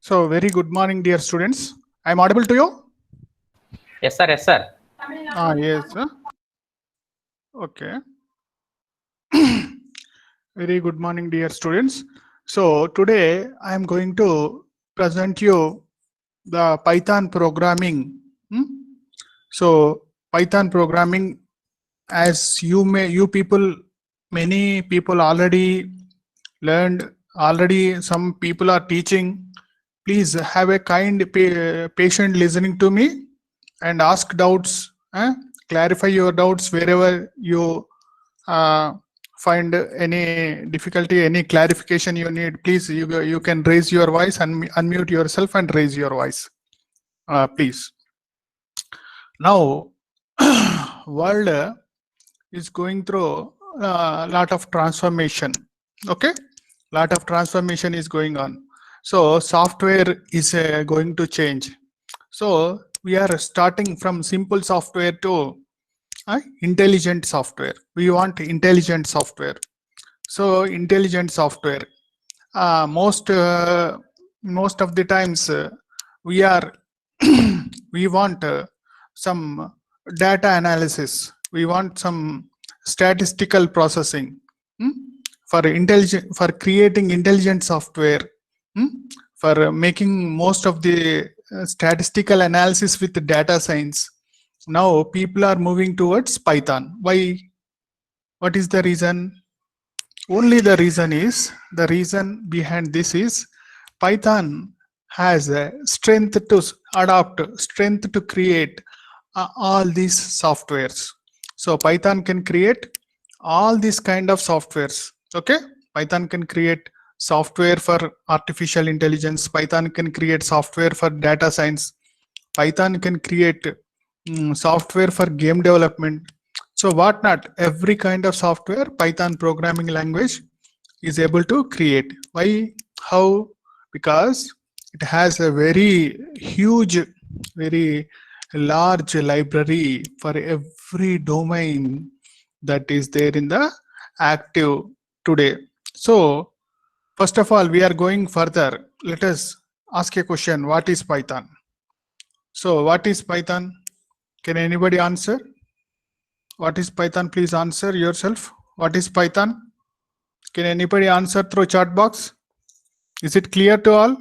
So very good morning, dear students. I am audible to you? Yes, sir. Yes, sir. Yes. Okay. Very good morning, dear students. So today I am going to present you the Python programming. So Python programming, as you people, many people already learned. Already some people are teaching. Please have a kind patient listening to me and ask doubts, clarify your doubts wherever you find any difficulty, any clarification you need. Please, you can raise your voice and unmute yourself and raise your voice, please. Now world is going through a lot of transformation. Okay, lot of transformation is going on. So software is going to change. So we are starting from simple software to intelligent software. We want intelligent software. So intelligent software. Most of the times we are we want some data analysis. We want some statistical processing for creating intelligent software, for making most of the statistical analysis with data science. Now people are moving towards Python. Why? What is the reason? Only the reason behind this is Python has a strength to adapt, strength to create all these softwares. So Python can create all these kind of softwares. Okay, Python can create software for artificial intelligence. Python can create software for data science. Python can create software for game development. So what not, every kind of software Python programming language is able to create. Why? How? Because it has a very huge, very large library for every domain that is there in the active today. So first of all, we are going further. Let us ask a question. What is Python? So what is Python? Can anybody answer? What is Python? Please answer yourself. What is Python? Can anybody answer through chat box? Is it clear to all?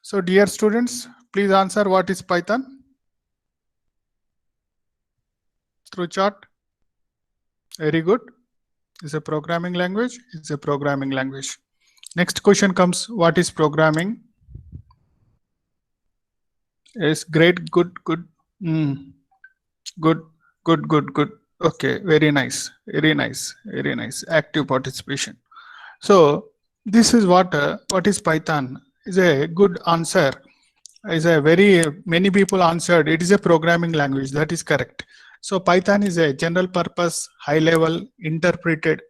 So dear students, please answer what is Python through chat. Very good. It's a programming language. It's a programming language. Next question comes, what is programming? Yes, great, good. Good. Okay, very nice. Active participation. So this is what is Python? Is a good answer. Is a very many people answered. It is a programming language. That is correct. So Python is a general purpose, high level, interpreted.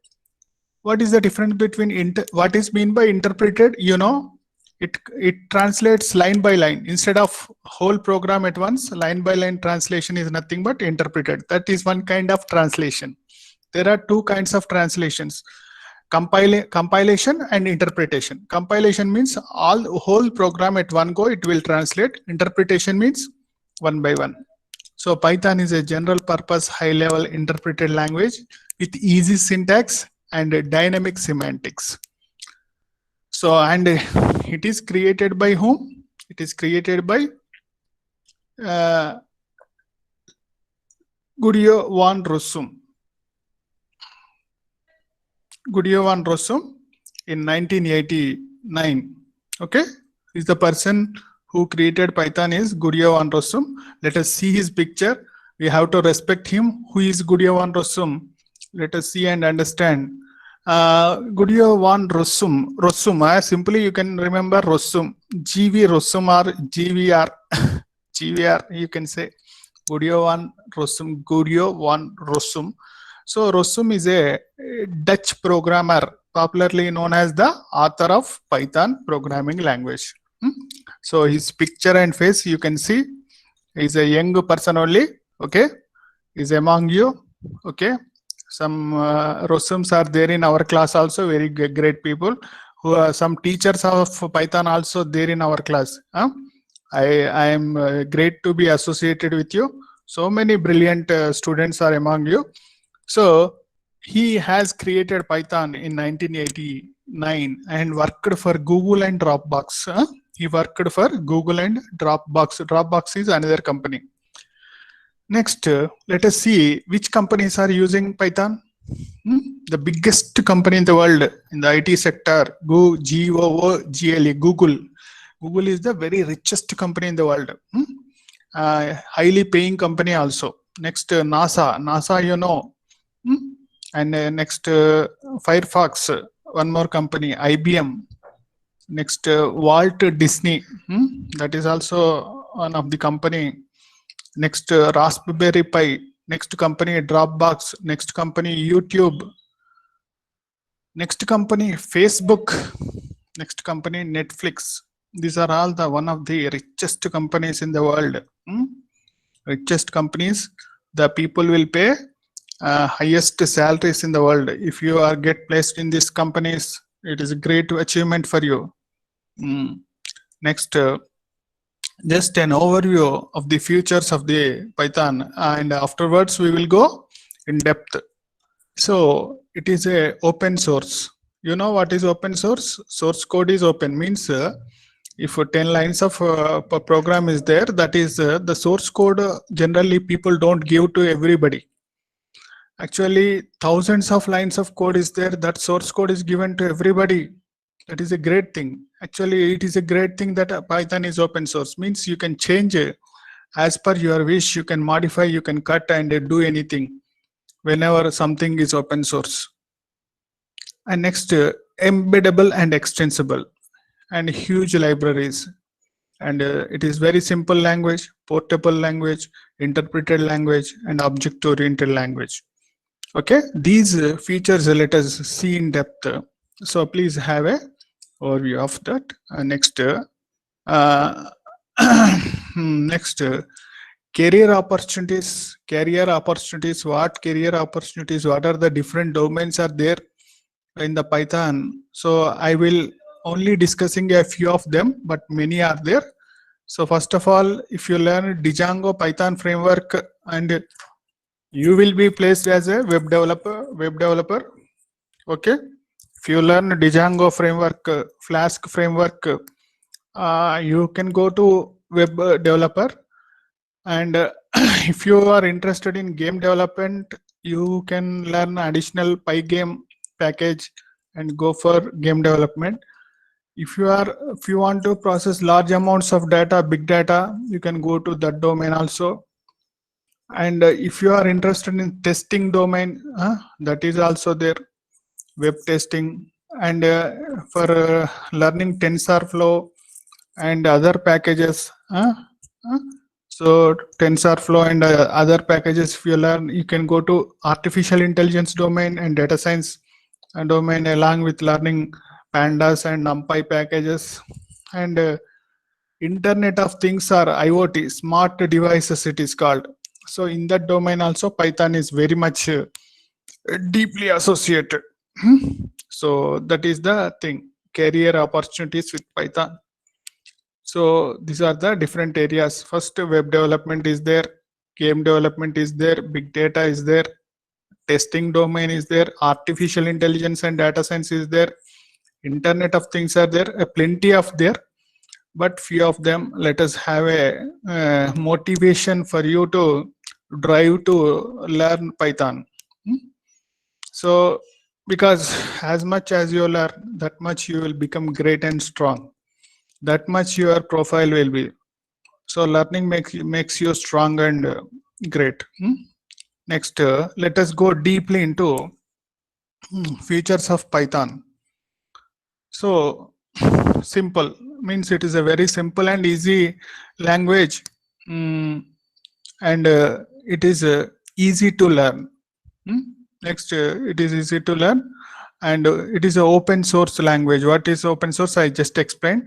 What is the difference between what is mean by interpreted? You know, it translates line by line instead of whole program at once. Line by line translation is nothing but interpreted. That is one kind of translation. There are two kinds of translations: compilation and interpretation. Compilation means whole program at one go it will translate. Interpretation means one by one. So Python is a general purpose, high level interpreted language with easy syntax and dynamic semantics. So, and it is created by whom? It is created by Guido van Rossum. Guido van Rossum in 1989. Okay, is the person who created Python is Guido van Rossum. Let us see his picture. We have to respect him. Who is Guido van Rossum? Let us see and understand. Guido van Rossum, simply you can remember Rossum, GV Rossum or GVR. GVR you can say. Guido van Rossum. So Rossum is a Dutch programmer, popularly known as the author of Python programming language. So his picture and face you can see. He's a young person only. Okay, he's among you. Okay. Some Rossums are there in our class also, very great people who are some teachers of Python also there in our class. I am great to be associated with you. So many brilliant students are among you. So he has created Python in 1989 and worked for Google and Dropbox. He worked for Google and Dropbox. Dropbox is another company. Next, let us see which companies are using Python. The biggest company in the world in the IT sector, Google. Google is the very richest company in the world. Highly paying company also. Next, NASA, you know. And next, Firefox, one more company, IBM. Next, Walt Disney, that is also one of the company. Next, Raspberry Pi. Next company, Dropbox. Next company, YouTube. Next company, Facebook. Next company, Netflix. These are all the one of the richest companies in the world. Richest companies. The people will pay highest salaries in the world. If you are get placed in these companies, it is a great achievement for you. Next, just an overview of the features of the Python, and afterwards we will go in depth. So it is a open source. You know what is open source? Source code is open, means if 10 lines of program is there, that is the source code. Generally people don't give to everybody. Actually, thousands of lines of code is there. That source code is given to everybody. That is a great thing. Actually, it is a great thing that Python is open source. Means you can change as per your wish. You can modify, you can cut and do anything whenever something is open source. And next, embeddable and extensible, and huge libraries. And it is very simple language, portable language, interpreted language, and object-oriented language. Okay, these features let us see in depth. So please have a overview of that. Next, next, career opportunities. What career opportunities? What are the different domains are there in the Python? So I will only discussing a few of them, but many are there. So first of all, if you learn Django Python framework, and you will be placed as a web developer. Okay, if you learn Django framework, Flask framework, you can go to web developer. And if you are interested in game development, you can learn additional Pygame package and go for game development. If you want to process large amounts of data, big data, you can go to that domain also. And if you are interested in testing domain, that is also there, web testing. And for learning TensorFlow and other packages, so TensorFlow and other packages, if you learn, you can go to artificial intelligence domain and data science domain, along with learning pandas and NumPy packages. And Internet of Things, or IoT, smart devices it is called. So in that domain also Python is very much deeply associated. So that is the thing, career opportunities with Python. So these are the different areas. First, web development is there, game development is there, big data is there, testing domain is there, artificial intelligence and data science is there, Internet of Things are there, plenty of there, but few of them. Let us have a motivation for you to drive to learn Python. So because as much as you learn, that much you will become great and strong, that much your profile will be. So learning makes you strong and great. Next, let us go deeply into features of Python. So simple means it is a very simple and easy language, and it is easy to learn. Next, it is easy to learn, and it is an open source language. What is open source? I just explained.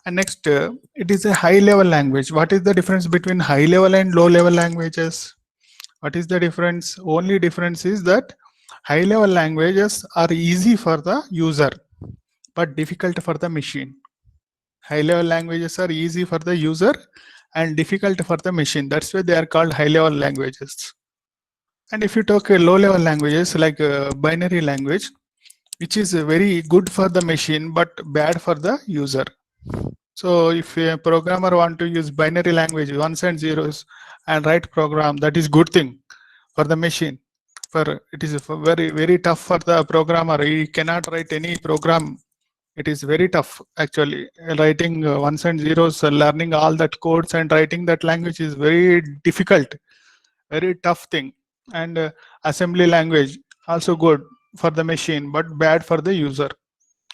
And next, it is a high level language. What is the difference between high level and low level languages? What is the difference? Only difference is that high level languages are easy for the user. but difficult for the machine. High level languages are easy for the user and difficult for the machine. That's why they are called high level languages. And if you talk low level languages like binary language, which is very good for the machine but bad for the user. So if a programmer want to use binary language, ones and zeros, and write program, that is good thing for the machine. For it is very tough for the programmer. He cannot write any program. It is very tough actually. Writing ones and zeros, learning all that codes and writing that language is very difficult, very tough thing. And assembly language also good for the machine but bad for the user.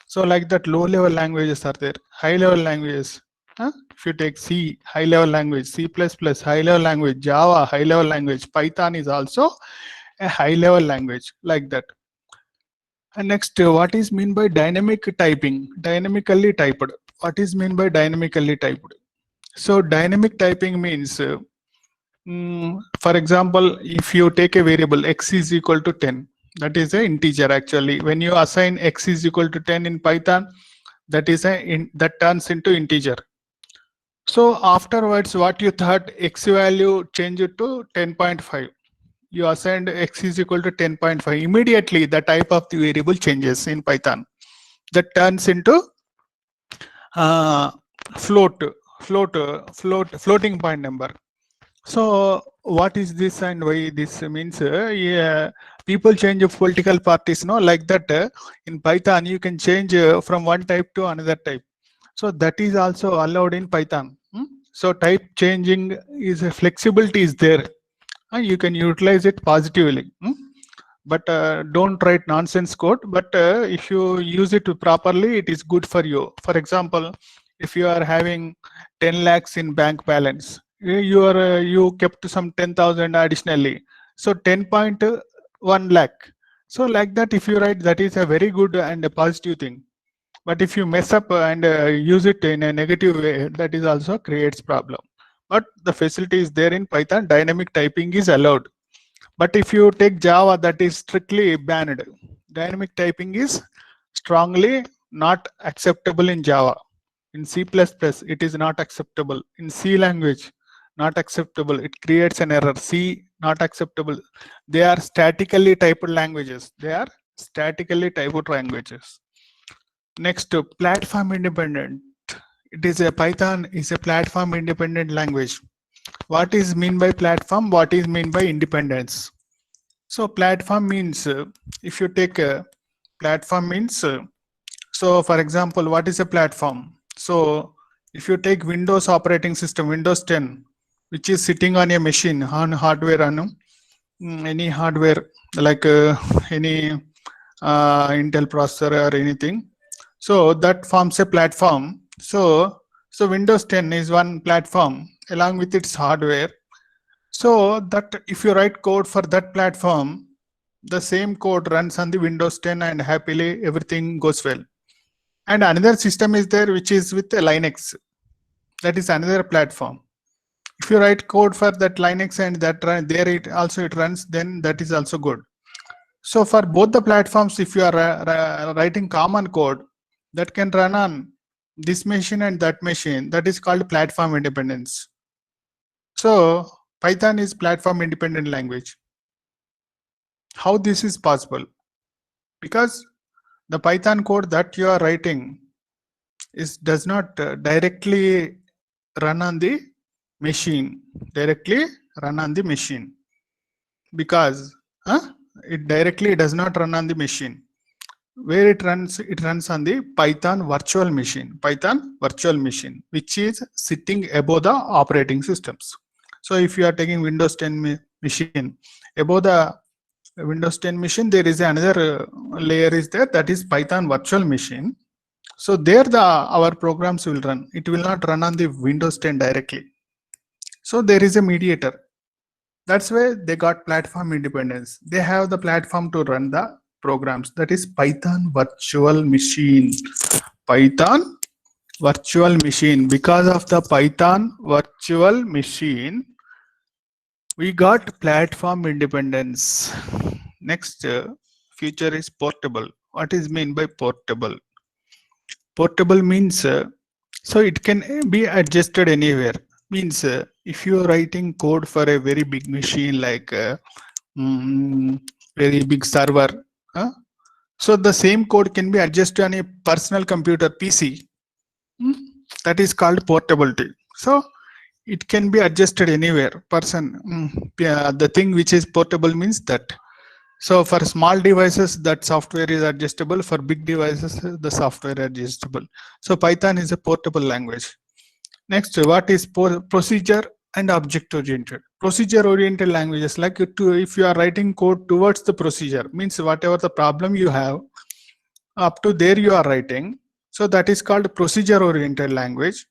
So like that, low level languages are there. High level languages, if you take C, high level language, C++, high level language, Java, high level language, Python is also a high level language, like that. And next, what is mean by dynamic typing? Dynamically typed. What is mean by dynamically typed? So dynamic typing means, for example, if you take a variable x is equal to 10, that is an integer actually. When you assign x is equal to 10 in Python, that is that turns into integer. So afterwards, what you thought x value changed to 10.5. You assigned x is equal to 10.5. Immediately, the type of the variable changes in Python. That turns into floating point number. So what is this and why this means? People change political parties, no, like that. In Python, you can change from one type to another type. So that is also allowed in Python. So type changing is a flexibility is there. You can utilize it positively. But don't write nonsense code. But if you use it properly, it is good for you. For example, if you are having 10 lakhs in bank balance, you kept some 10,000 additionally, so 10.1 lakh. So like that, if you write, that is a very good and a positive thing. But if you mess up and use it in a negative way, that is also creates problem. But the facility is there in Python. Dynamic typing is allowed. But if you take Java, that is strictly banned. Dynamic typing is strongly not acceptable in Java. In C++, it is not acceptable. In C language, not acceptable. It creates an error. C, not acceptable. They are statically typed languages. They are statically typed languages. Next, platform independent. It is a Python is a platform independent language. What is mean by platform? What is mean by independence? So platform means, if you take a platform means, so for example, what is a platform? So if you take Windows operating system, Windows 10, which is sitting on a machine, on hardware, any hardware like any Intel processor or anything. So that forms a platform. So Windows 10 is one platform along with its hardware. So that if you write code for that platform, the same code runs on the Windows 10 and happily everything goes well. And another system is there which is with Linux. That is another platform. If you write code for that Linux and that there it runs, then that is also good. So for both the platforms, if you are writing common code that can run on this machine and that machine, that is called platform independence. So Python is platform independent language. How this is possible? Because the Python code that you are writing does not directly run on the machine. Because it directly does not run on the machine. Where it runs on the Python virtual machine, which is sitting above the operating systems. So if you are taking Windows 10 machine, above the Windows 10 machine, there is another layer is there, that is Python virtual machine. So there our programs will run. It will not run on the Windows 10 directly. So there is a mediator. That's why they got platform independence. They have the platform to run the programs. That is Python virtual machine. Python virtual machine. Because of the Python virtual machine, we got platform independence. Next feature is portable. What is mean by portable? Portable means so it can be adjusted anywhere. Means if you are writing code for a very big machine like very big server, uh, so the same code can be adjusted on a personal computer PC. That is called portability. So it can be adjusted anywhere. The thing which is portable means that. So for small devices, that software is adjustable. For big devices, the software is adjustable. So Python is a portable language. Next, what is procedure and object-oriented? Procedure-oriented languages, like if you are writing code towards the procedure, means whatever the problem you have, up to there you are writing. So that is called procedure-oriented language.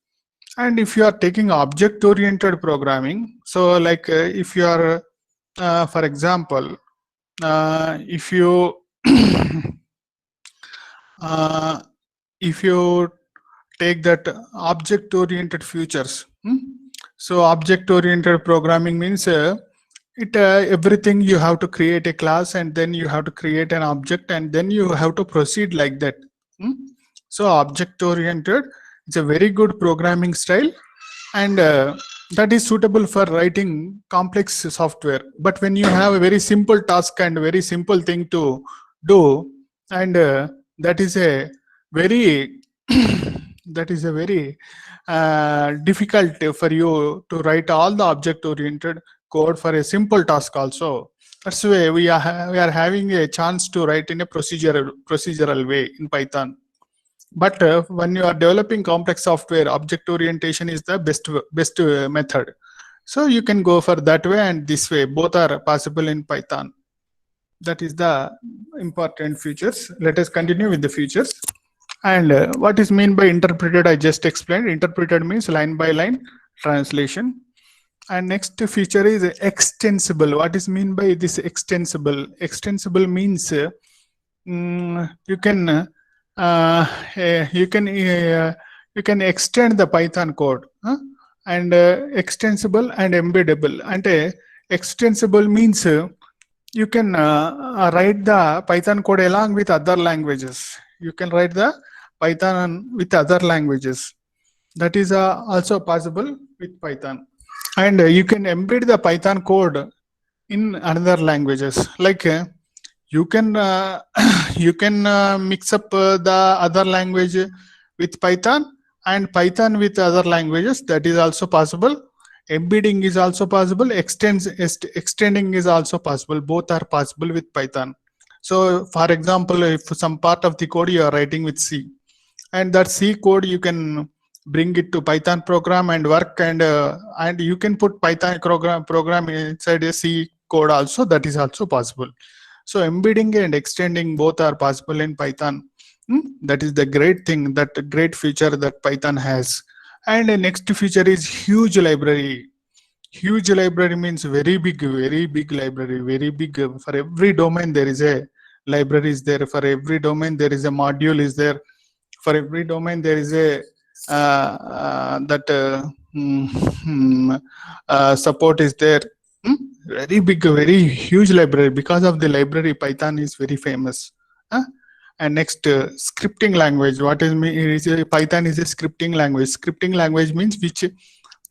And if you are taking object-oriented programming, so like if you are, for example, if you if you take that object-oriented features, so object-oriented programming means everything you have to create a class and then you have to create an object and then you have to proceed like that. So object-oriented is a very good programming style, and that is suitable for writing complex software. But when you have a very simple task and very simple thing to do, and that is a very difficult for you to write all the object oriented code for a simple task also. That's why we are having a chance to write in a procedural way in Python. But when you are developing complex software, object orientation is the best method. So you can go for that way and this way. Both are possible in Python. That is the important features. Let us continue with the features. And what is mean by interpreted? I just explained. Interpreted means line by line translation. And next feature is extensible. What is mean by this extensible? Extensible means you can extend the Python code, and extensible and embeddable. And extensible means you can write the Python code along with other languages. You can write the Python with other languages. That is also possible with Python. And you can embed the Python code in another languages. Like you can mix up the other language with Python and Python with other languages. That is also possible. Embedding is also possible. Extending is also possible. Both are possible with Python. So for example, if some part of the code you are writing with C, and that C code you can bring it to Python program and work, and you can put Python program inside a C code also. That is also possible. So embedding and extending both are possible in Python. That is the great thing, that great feature that Python has. And the next feature is huge library. Huge library means very big library, very big. For every domain there is a library is there. For every domain there is a module is there. For every domain there is a support is there. Very big, very huge library. Because of the library, Python is very famous. And next, scripting language. What is Python is a scripting language. Scripting language means which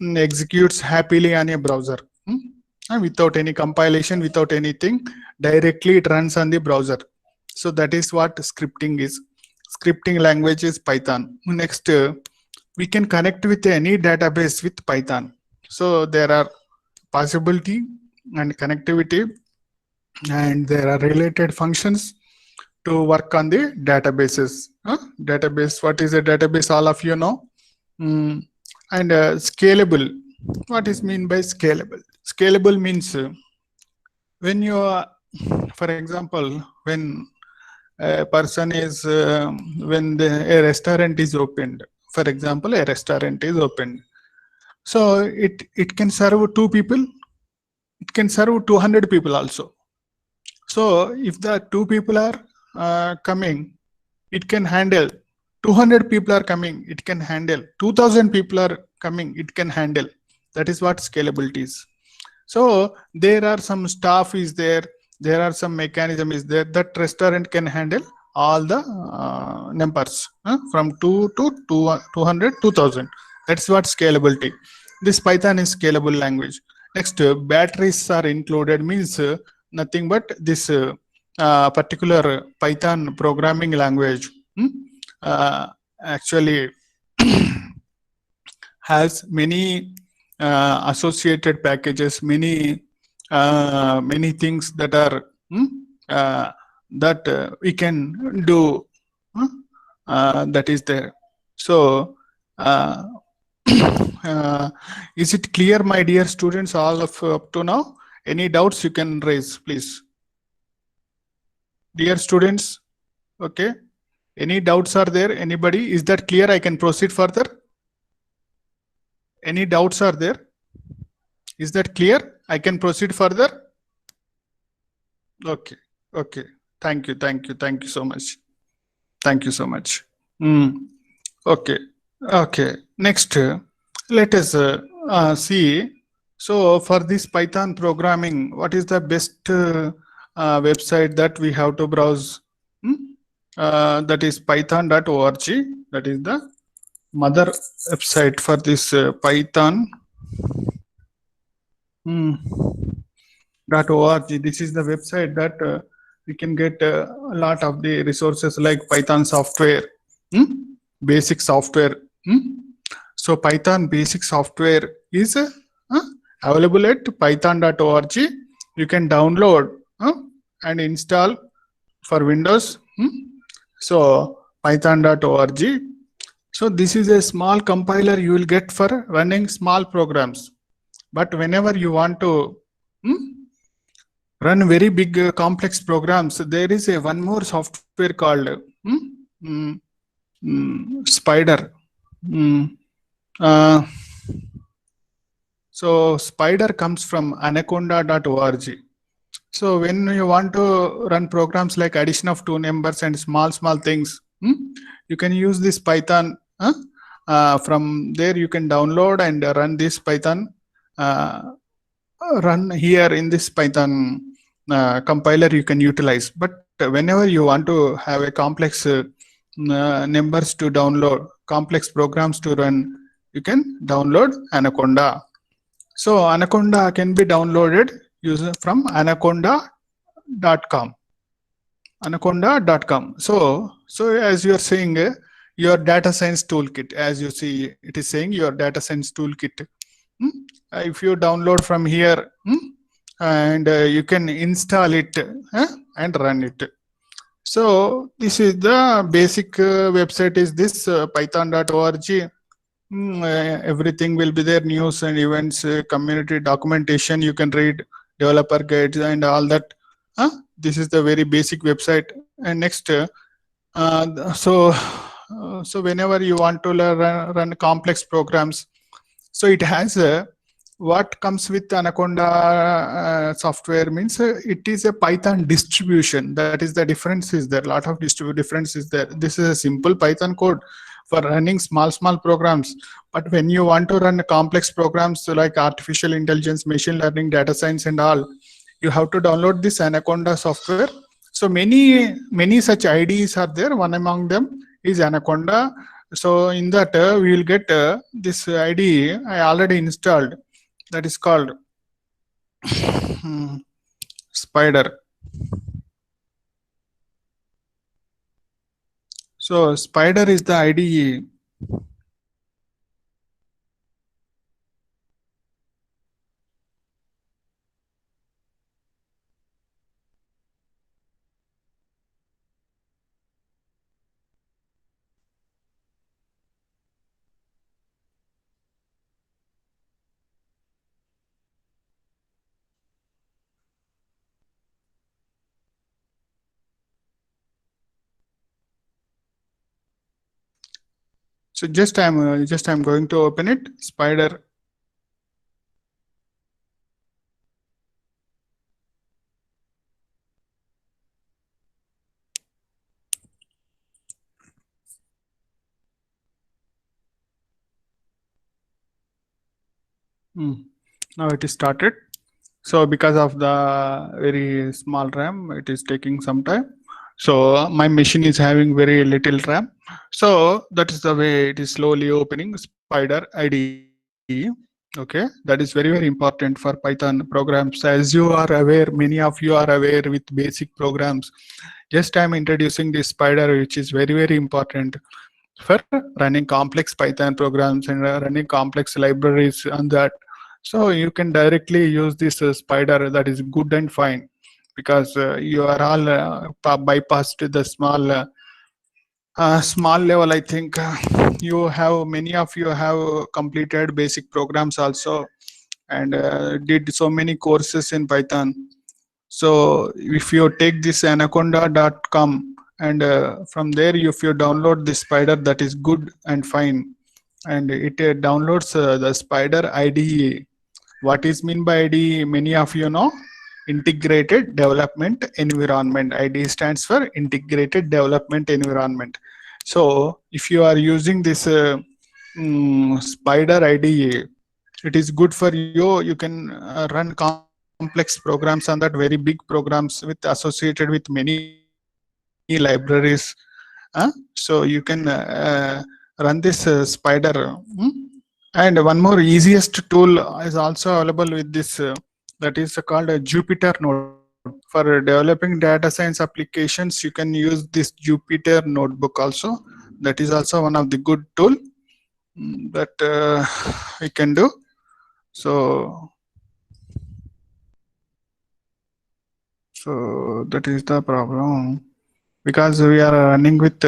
executes happily on a browser, without any compilation, without anything. Directly it runs on the browser. So that is what scripting is. Scripting language is Python. Next, we can connect with any database with Python. So there are possibility and connectivity, and there are related functions to work on the databases. Database, what is a database? All of you know. And scalable. What is mean by scalable? Scalable means when you are, for example, when a person is, when a restaurant is opened, for example, a restaurant is opened. So it can serve 2 people. It can serve 200 people also. So if the 2 people are coming, it can handle. 200 people are coming, it can handle. 2000 people are coming, it can handle. That is what scalability is. So there are some staff is there. There are some mechanism is there that restaurant can handle all the numbers from 2 to 200, 2000. That's what scalability. This Python is scalable language. Next, batteries are included means nothing but this particular Python programming language actually has many associated packages, many things that are that we can do that is there. So is it clear, my dear students, all of up to now? Any doubts you can raise, please. Dear students, okay, any doubts are there? Anybody? Is that clear? I can proceed further. Any doubts are there? Is that clear? I can proceed further. Okay, okay. Thank you, thank you, thank you so much. Thank you so much. Okay, okay. Next, let us see. So for this Python programming, what is the best website that we have to browse? That is python.org. That is the mother website for this Python. .org. This is the website that we can get a lot of the resources like Python software, basic software. So Python basic software is available at python.org. You can download and install for Windows. So python.org. So this is a small compiler you will get for running small programs. But whenever you want to run very big complex programs, there is a one more software called Spider. So Spider comes from anaconda.org. So when you want to run programs like addition of two numbers and small things, you can use this Python. From there you can download and run this Python. Run here in this Python compiler you can utilize. But whenever you want to have a complex numbers to download, complex programs to run, you can download Anaconda. So Anaconda can be downloaded from anaconda.com. Anaconda.com. So as you are saying, your data science toolkit, as you see, it is saying your data science toolkit. If you download from here and you can install it and run it. So this is the basic website is this python.org. Everything will be there, news and events, community documentation you can read, developer guides and all that. This is the very basic website. And next, so whenever you want to run complex programs, so it has what comes with Anaconda software means it is a Python distribution. That is the difference is there. A lot of difference is there. This is a simple Python code for running small programs. But when you want to run complex programs like artificial intelligence, machine learning, data science and all, you have to download this Anaconda software. So many such IDEs are there. One among them is Anaconda. So in that we will get this IDE I already installed. That is called Spider. So Spider is the IDE. So just I'm going to open it. Spider. Now it is started. So because of the very small RAM, it is taking some time. So my machine is having very little RAM. So that is the way it is slowly opening Spider IDE. Okay, that is very, very important for Python programs. As you are aware, many of you are aware with basic programs. Just I'm introducing this Spider, which is very, very important for running complex Python programs and running complex libraries on that. So you can directly use this Spider. That is good and fine, because you are all bypassed the small level. I think you have, many of you have completed basic programs also, and did so many courses in Python. So if you take this anaconda.com, and from there, if you download the Spider, that is good and fine, and it downloads the Spider IDE. What is mean by IDE? Many of you know. Integrated Development Environment. IDE stands for Integrated Development Environment. So if you are using this Spider IDE, it is good for you. You can run complex programs on that, very big programs with associated with many libraries. So you can run this Spider. And one more easiest tool is also available with this, that is called a Jupyter Notebook. For developing data science applications, you can use this Jupyter Notebook also. That is also one of the good tool that we can do. So that is the problem, because we are running with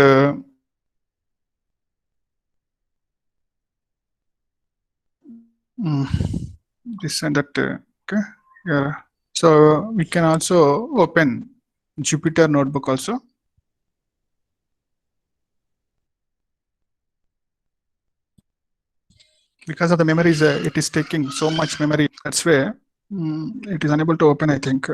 this and that. Okay, yeah. So we can also open Jupyter Notebook also. Because of the memories, it is taking so much memory. That's why it is unable to open, I think.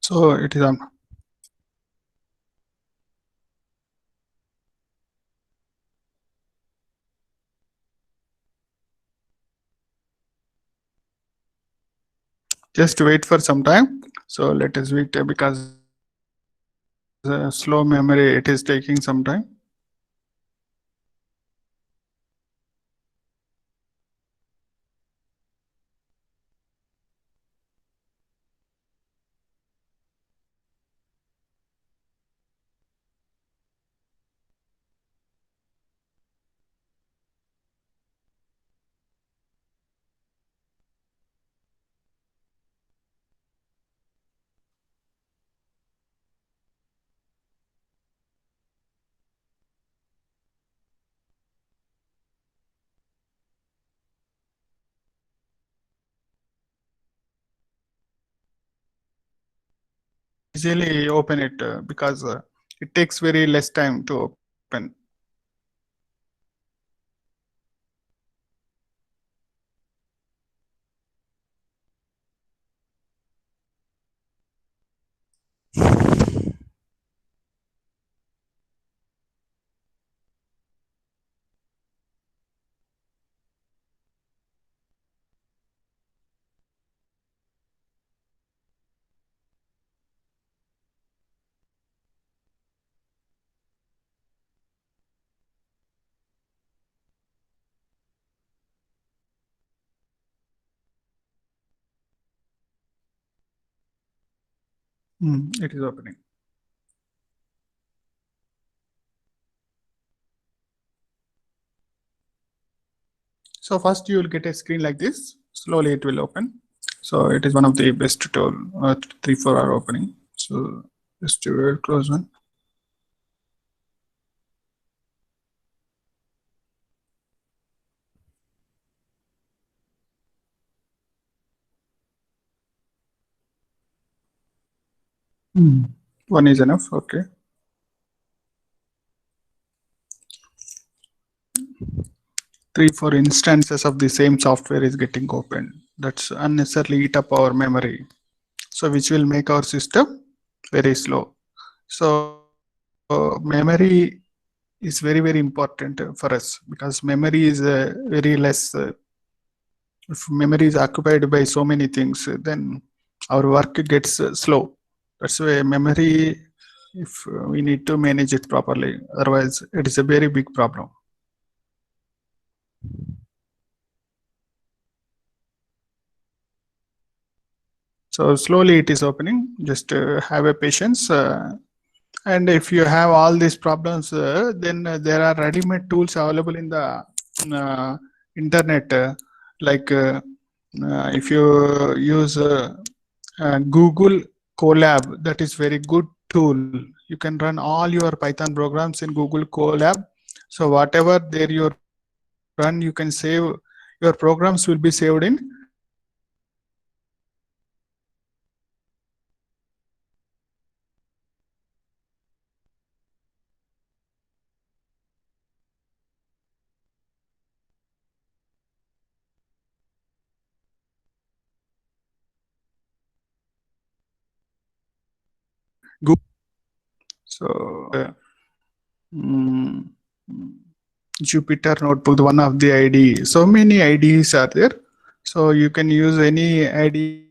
So it is on. Just wait for some time. So let us wait, because slow memory, it is taking some time. Easily open it, because it takes very less time to open. It is opening. So first you will get a screen like this. Slowly it will open. So it is one of the best tool, 3-4 hour opening. So just to close one. One is enough. Okay. Three, four instances of the same software is getting opened. That's unnecessarily eat up our memory. So which will make our system very slow. So memory is very, very important for us, because memory is very less. If memory is occupied by so many things, then our work gets slow. That's why memory, if we need to manage it properly, otherwise it is a very big problem. So slowly it is opening. Just have a patience. And if you have all these problems, then there are ready-made tools available in the internet. Like if you use Google Colab, that is very good tool. You can run all your Python programs in Google Colab. So whatever there you run, you can save, your programs will be saved in Google. So Jupyter Notebook, one of the IDE. So many IDEs are there. So you can use any IDE.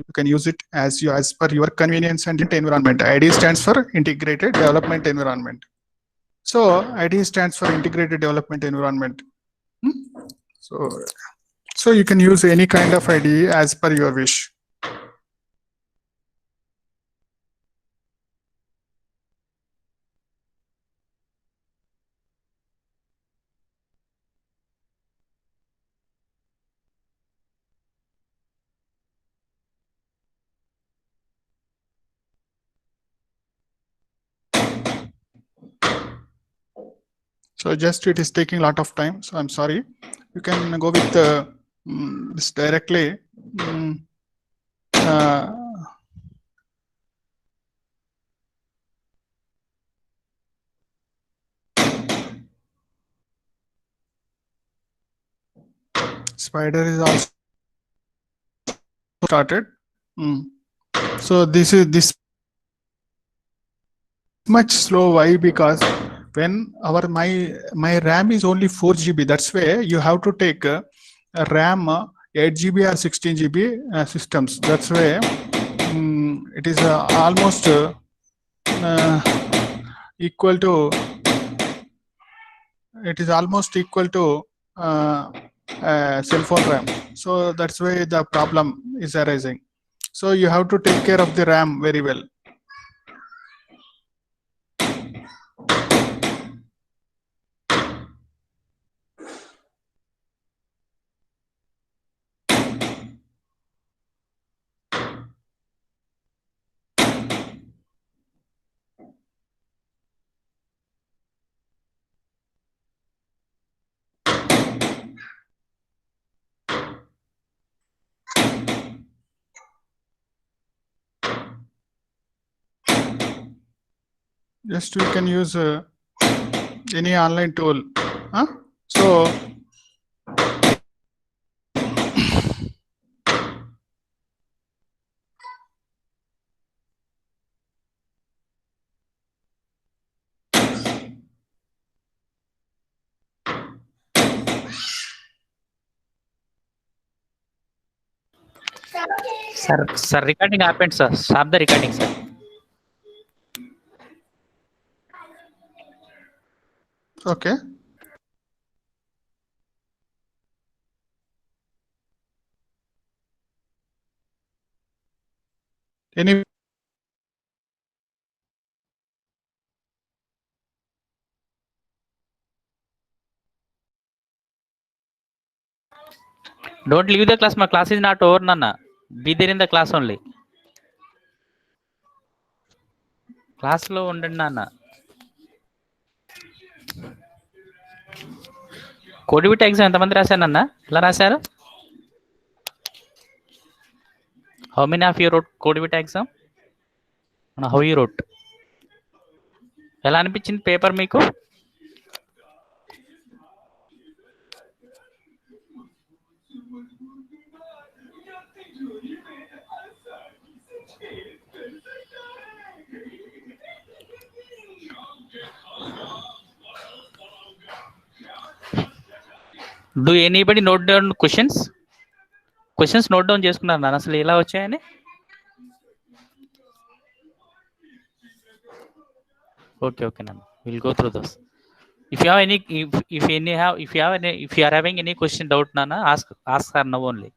You can use it as per your convenience and environment. IDE stands for Integrated Development Environment. So IDE stands for Integrated Development Environment. So you can use any kind of IDE as per your wish. So just it is taking a lot of time. So I'm sorry. You can go with this directly. Spider is also started. So this is this much slow. Why? Because when my RAM is only 4 GB, that's why you have to take a RAM 8 GB or 16 GB systems. That's why it is almost equal to. It is almost equal to cell phone RAM. So that's why the problem is arising. So you have to take care of the RAM very well. Just you can use any online tool. So Sir, recording happened, sir. Stop the recording, sir. okay. Any Don't leave the class. My class is not over, Nana. Be there in the class only. Class లో ఉండండి నాన్న. కోడిబిట్ exam ఎంతమంది రాశారన్న? ఎలా రాశారు? How many of you wrote Codebit exam? How you wrote? ఎలా అనిపించింది paper మీకు? Do anybody note down questions? Questions note down చేసుకున్నారు నాన్న అసలు ఎలా వచ్చాయని? ఓకే ఓకే నాన్న, will go through those. If you have any, if you are having any question doubt, Nana, ask her now only.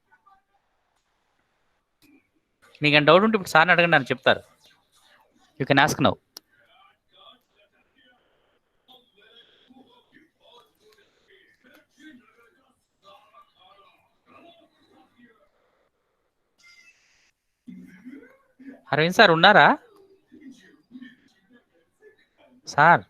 మీకు doubt ఉంటే ఇప్పుడు సార్ని అడగండి అని చెప్తారు. You can ask now. Aravind sir ఉన్నారా సార్?